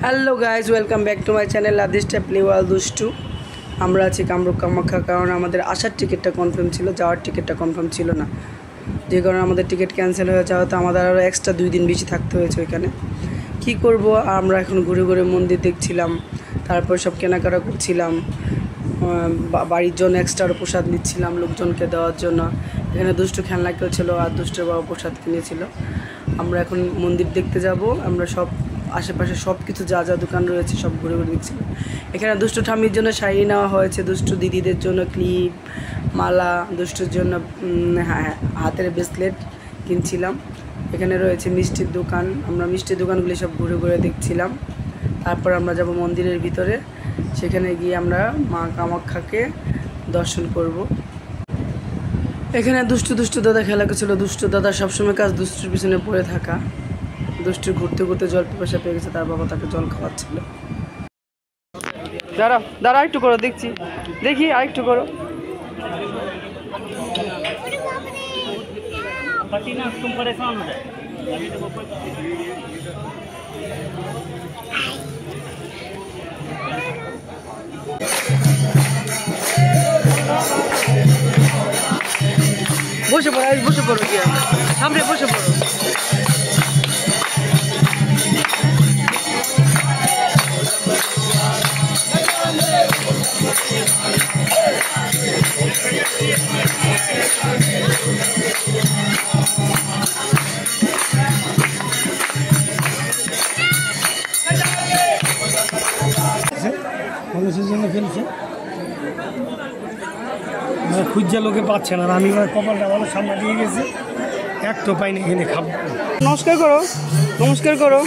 Hello guys, welcome back to my channel Adish Tepliwal দুষ্টু। আমরা আছি কামরূপ কামাখ্যা, কারণ আমাদের আসার টিকিটটা কনফার্ম ছিল, যাওয়ার টিকিটটা কনফার্ম ছিল না, যে কারণে আমাদের টিকিট ক্যান্সেল হয়ে যাওয়া, তো আমাদের আরও এক্সট্রা 2 দিন বেশি থাকতে হয়েছে ওইখানে। কী করব, আমরা এখন ঘুরে ঘুরে মন্দির দেখছিলাম, তারপর সব কেনাকাটা করছিলাম, বাড়ির জন্য এক্সট্রা আরও প্রসাদ নিচ্ছিলাম লোকজনকে দেওয়ার জন্য। এখানে দুষ্টু খেলনা ছিল আর দুষ্টুর বাবা প্রসাদ কিনেছিল। আমরা এখন মন্দির দেখতে যাব। আমরা সব আশেপাশে সব কিছু যা যা দোকান রয়েছে সব ঘুরে ঘুরে দেখছি। এখানে দুষ্টু ঠাম্মির জন্য শাড়ি নেওয়া হয়েছে, দুষ্টু দিদিদের জন্য ক্লিপ, মালা, দুষ্টুর জন্য হাতের ব্রেসলেট কিনছিলাম। এখানে রয়েছে মিষ্টির দোকান, আমরা মিষ্টির দোকানগুলি সব ঘুরে ঘুরে দেখছিলাম। তারপর আমরা যাব মন্দিরের ভিতরে, সেখানে গিয়ে আমরা মা কামাখ্যাকে দর্শন করব। এখানে দুষ্টু দাদা খেলা করছিল। দুষ্টু দাদা সবসময় কাজ দুষ্টুর পিছনে পড়ে থাকা। দুষ্টু ঘুরতে ঘুরতে জল পিপাসা পেয়ে গেছে, তার বাবা তাকে জল খাওয়াচ্ছিল। দাঁড়া একটু করো, দেখি আরেকটু করো। বসে পড়ো কি সামনে বসে পড়ো। মানুষের জন্য খেলছে, খুঁজা লোকে পাচ্ছে না। আমি কপালটা ভালো সামনে দিয়ে গেছি, একটু পাইনি, এখানে খাবো। নমস্কার করো, নমস্কার করো।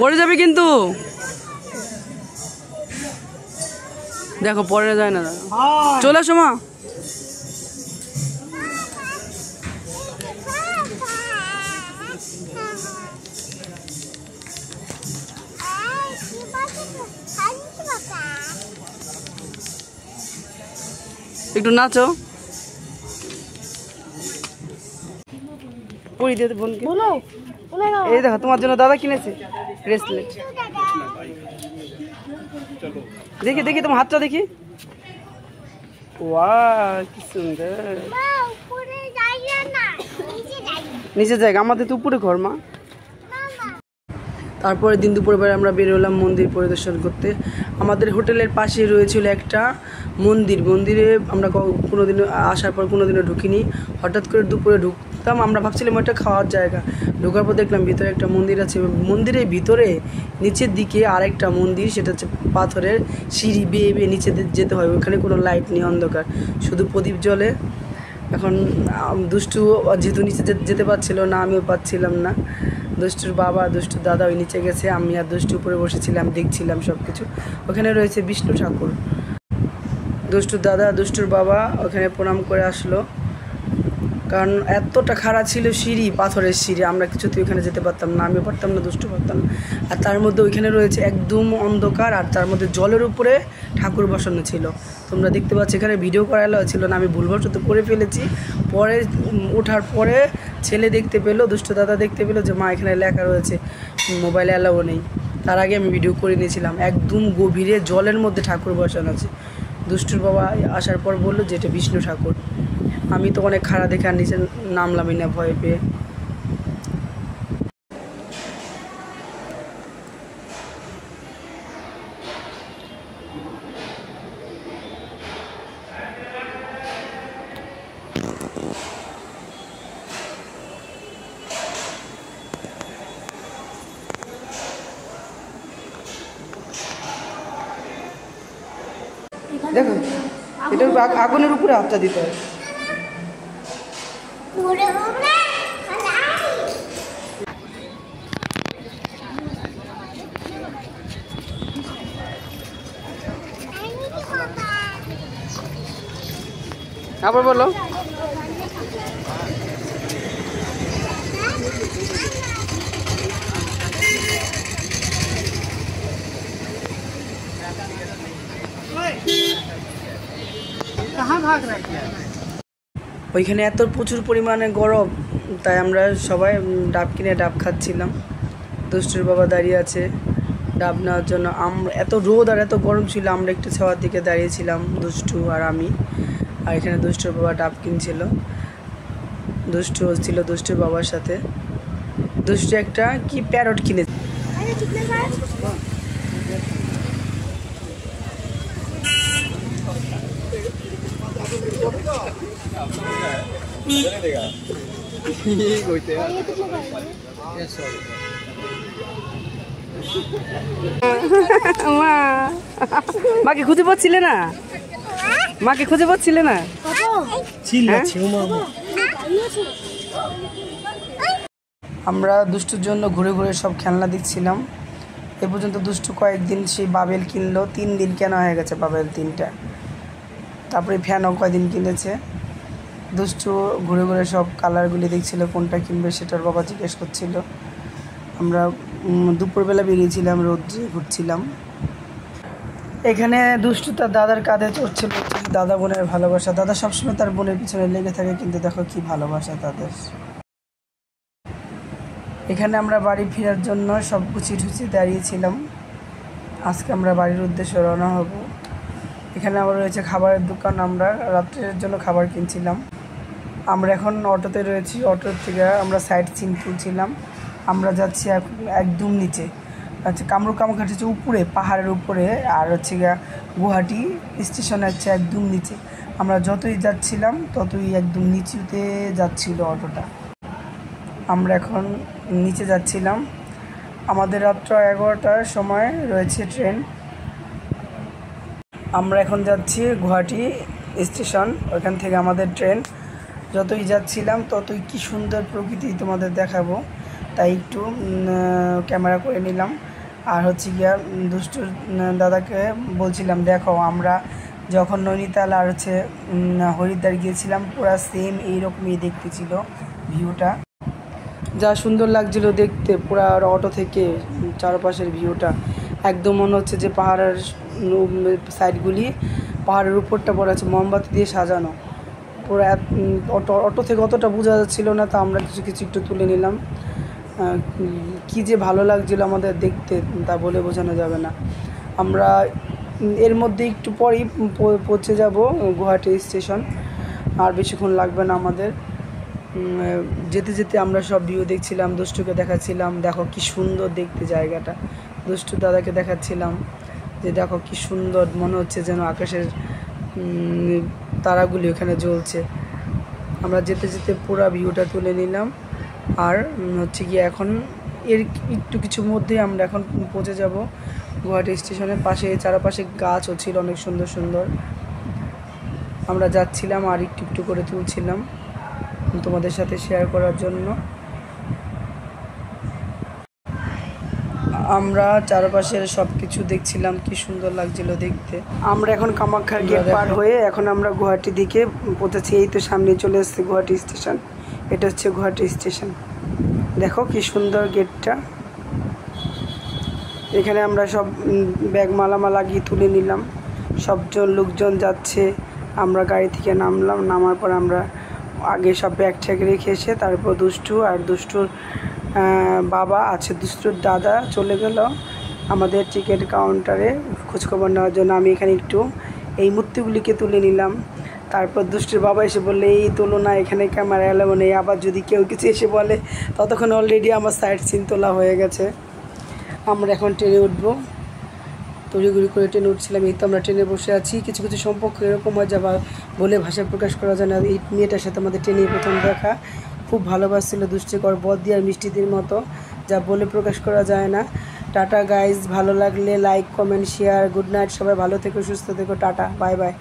পড়ে যাবে কিন্তু, দেখো পড়ে যায় না। চলে আসো মা। একটু নাচো, পড়ি দিয়ে বোনকে। এই দেখো তোমার জন্য দাদা কিনেছে ব্রেসলেট। দেখি তোমার হাতটা দেখি। ওয়াও কি সুন্দর। নিচে জায়গা, আমাদের তো উপরে ঘর মা। তারপরে দিন দুপুরবেলা আমরা বেরোলাম মন্দির পরিদর্শন করতে। আমাদের হোটেলের পাশে রয়েছিল একটা মন্দিরে আমরা কোনোদিনও আসার পর কোনোদিনও ঢুকিনি। হঠাৎ করে দুপুরে ঢুকতাম, আমরা ভাবছিলাম ওইটা খাওয়ার জায়গা। ঢোকার পর দেখলাম ভিতরে একটা মন্দির আছে। মন্দিরের ভিতরে নিচের দিকে আরেকটা মন্দির, সেটা হচ্ছে পাথরের সিঁড়ি বেয়ে বেয়ে নিচে যেতে হয়। ওখানে কোনো লাইট নেই, অন্ধকার, শুধু প্রদীপ জ্বলে। এখন দুষ্টু যেহেতু নিচে যেতে পারছিল না, আমিও পাচ্ছিলাম না। দুষ্টুর বাবা দুষ্টুর দাদা ওই নিচে গেছে, আমি আর দুষ্টু উপরে বসেছিলাম, দেখছিলাম সব কিছু। ওখানে রয়েছে বিষ্ণু ঠাকুর। দুষ্টুর দাদা দুষ্টুর বাবা ওখানে প্রণাম করে আসলো, কারণ এতটা খাড়া ছিল সিঁড়ি, পাথরের সিঁড়ি, আমরা কিছুতেই ওখানে যেতে পারতাম না, আমিও পারতাম না, দুষ্টু পারতাম না। আর তার মধ্যে ওইখানে রয়েছে একদম অন্ধকার, আর তার মধ্যে জলের উপরে ঠাকুর বসানো ছিল। তোমরা দেখতে পাচ্ছ, এখানে ভিডিও করা এলাও ছিল না, আমি ভুলবশত করে ফেলেছি। পরে ওঠার পরে ছেলে দেখতে পেলো, দুষ্টু দাদা দেখতে পেলো যে মা এখানে লেখা রয়েছে মোবাইলে অ্যালাও নেই। তার আগে আমি ভিডিও করে নিয়েছিলাম। একদম গভীরে জলের মধ্যে ঠাকুর বসানো আছে। দুষ্টুর বাবা আসার পর বললো যে এটা বিষ্ণু ঠাকুর। আমি তো অনেক খাড়া দেখে আর নিচে নামলামই না ভয় পেয়ে। দেখো, এটা আগুনের উপরে হাতটা দিতে হয়। আবার বলো। ওইখানে এত প্রচুর পরিমাণে গরম, তাই আমরা সবাই ডাব কিনে ডাব খাচ্ছিলাম। দুষ্টুর বাবা দাঁড়িয়ে আছে ডাব নেওয়ার জন্য। এত রোদ আর এত গরম ছিল, আমরা একটু ছাওয়ার দিকে দাঁড়িয়েছিলাম দুষ্টু আর আমি। আর এখানে দুষ্টুর বাবা ডাব কিনছিল, দুষ্টু ছিল দুষ্টুর বাবার সাথে। দুষ্টু একটা কি প্যারট কিনেছে। মাকে খুঁজে পাচ্ছিলে না? মাকে খুঁজে পাচ্ছিলে না? আমরা দুষ্টুর জন্য ঘুরে ঘুরে সব খেলনা দিচ্ছিলাম। এ পর্যন্ত দুষ্টু কয়েকদিন সেই বাবেল কিনলো, 3 দিন কেনা হয়ে গেছে বাবেল 3টা। তারপরে ফ্যানও কয়দিন কিনেছে। দুষ্টু ঘুরে ঘুরে সব কালারগুলি দেখছিল, কোনটা কিনবে সেটার বাবা জিজ্ঞেস করছিল। আমরা দুপুরবেলা বেরিয়েছিলাম, রোদ্রে ঘুরছিলাম। এখানে দুষ্টু তার দাদার কাঁধে চড়ছিল, দাদা বোনের ভালোবাসা। দাদা সবসময় তার বোনের পিছনে লেগে থাকে, কিন্তু দেখো কি ভালোবাসা তাদের। এখানে আমরা বাড়ি ফেরার জন্য সব গুছিয়ে দাঁড়িয়েছিলাম। আজকে আমরা বাড়ির উদ্দেশ্যে রওনা হব। এখানে আবার রয়েছে খাবারের দোকান, আমরা রাত্রের জন্য খাবার কিনছিলাম। আমরা এখন অটোতে রয়েছি, অটোর থেকে আমরা সাইড সিন তুলছিলাম। আমরা যাচ্ছি একদম নিচে, আচ্ছা কামরূপ হচ্ছে উপরে, পাহাড়ের উপরে, আর হচ্ছে গিয়া গুয়াহাটি স্টেশনে হচ্ছে একদম নিচে। আমরা যতই যাচ্ছিলাম ততই একদম নিচুতে যাচ্ছিল অটোটা। আমরা এখন নিচে যাচ্ছিলাম। আমাদের রাত্র 11টার সময় রয়েছে ট্রেন। আমরা এখন যাচ্ছি গুয়াহাটি স্টেশন, ওইখান থেকে আমাদের ট্রেন। যতই যাচ্ছিলাম ততই কি সুন্দর প্রকৃতি তোমাদের দেখাবো, তাই একটু ক্যামেরা করে নিলাম। আর হচ্ছে গিয়া দুষ্টুর দাদাকে বলছিলাম, দেখো আমরা যখন নৈনিতাল আর হচ্ছে হরিদ্বার গিয়েছিলাম পুরা সেম এইরকমই দেখতে ছিল ভিউটা। যা সুন্দর লাগছিল দেখতে পুরা অটো থেকে চারপাশের ভিউটা। একদম মনে হচ্ছে যে পাহাড়ের সাইডগুলি, পাহাড়ের উপরটা পড়ে আছে মোমবাতি দিয়ে সাজানো। পুরো অটো থেকে অতটা বোঝা যাচ্ছিল না, তা আমরা কিছু কিছু একটু তুলে নিলাম। কি যে ভালো লাগছিল আমাদের দেখতে, তা বলে বোঝানো যাবে না। আমরা এর মধ্যে একটু পরেই পৌঁছে যাব গুয়াহাটি স্টেশন, আর বেশিক্ষণ লাগবে না আমাদের। যেতে যেতে আমরা সব ভিউ দেখছিলাম, দুষ্টুকে দেখাচ্ছিলাম, দেখো কি সুন্দর দেখতে জায়গাটা। দুষ্টু দাদাকে দেখাচ্ছিলাম যে দেখো কি সুন্দর, মনে হচ্ছে যেন আকাশের তারাগুলি ওখানে জ্বলছে। আমরা যেতে যেতে পুরো ভিউটা তুলে নিলাম। আর হচ্ছে গিয়ে এখন এর একটু কিছু মধ্যেই আমরা এখন পৌঁছে যাব গুয়াহাটি স্টেশনের পাশে। চারপাশে গাছও ছিল অনেক সুন্দর সুন্দর। আমরা যাচ্ছিলাম আর একটু একটু করে তুলছিলাম তোমাদের সাথে শেয়ার করার জন্য। আমরা চারপাশের সব কিছু দেখছিলাম, কি সুন্দর লাগছিল দেখতে। আমরা এখন কামাখ্যার গেট পার হয়ে এখন আমরা গুয়াহাটি দিকে পৌঁছেছি। এই তো সামনে চলে এসেছে গুয়াহাটি স্টেশন। এটা হচ্ছে গুয়াহাটি স্টেশন, দেখো কি সুন্দর গেটটা। এখানে আমরা সব ব্যাগ মালামাল লাগিয়ে তুলে নিলাম। সবজন লোকজন যাচ্ছে, আমরা গাড়ি থেকে নামলাম। নামার পর আমরা আগে সব ব্যাগ ট্যাগ রেখে এসে তারপর দুষ্টু আর দুষ্টুর বাবা আছে, দুষ্টুর দাদা চলে গেল আমাদের টিকিট কাউন্টারে খোঁজখবর নেওয়ার জন্য। আমি এখানে একটু এই মূর্তিগুলিকে তুলে নিলাম। তারপর দুষ্টুর বাবা এসে বললে, এই তোলো না, এখানে ক্যামেরা এলাও নেই, আবার যদি কেউ কিছু এসে বলে। ততক্ষণ অলরেডি আমার সাইড সিন তোলা হয়ে গেছে। আমরা এখন ট্রেনে উঠবো, তড়িঘড়ি করে ট্রেনে উঠছিলাম। এই তো আমরা ট্রেনে বসে আছি। কিছু কিছু সম্পর্ক এরকম হয় যা বলে ভাষায় প্রকাশ করা যায় না। এই মেয়েটার সাথে আমাদের ট্রেনে প্রথম দেখা, খুব ভালোবাসছিল, দুষ্টিকর বদ্দি আর মিষ্টিদের মতো, যা বলে প্রকাশ করা যায় না। টাটা গাইজ, ভালো লাগলে like comment share. Good night, সবাই ভালো থেকো, সুস্থ থেকো, টাটা, বাই বাই।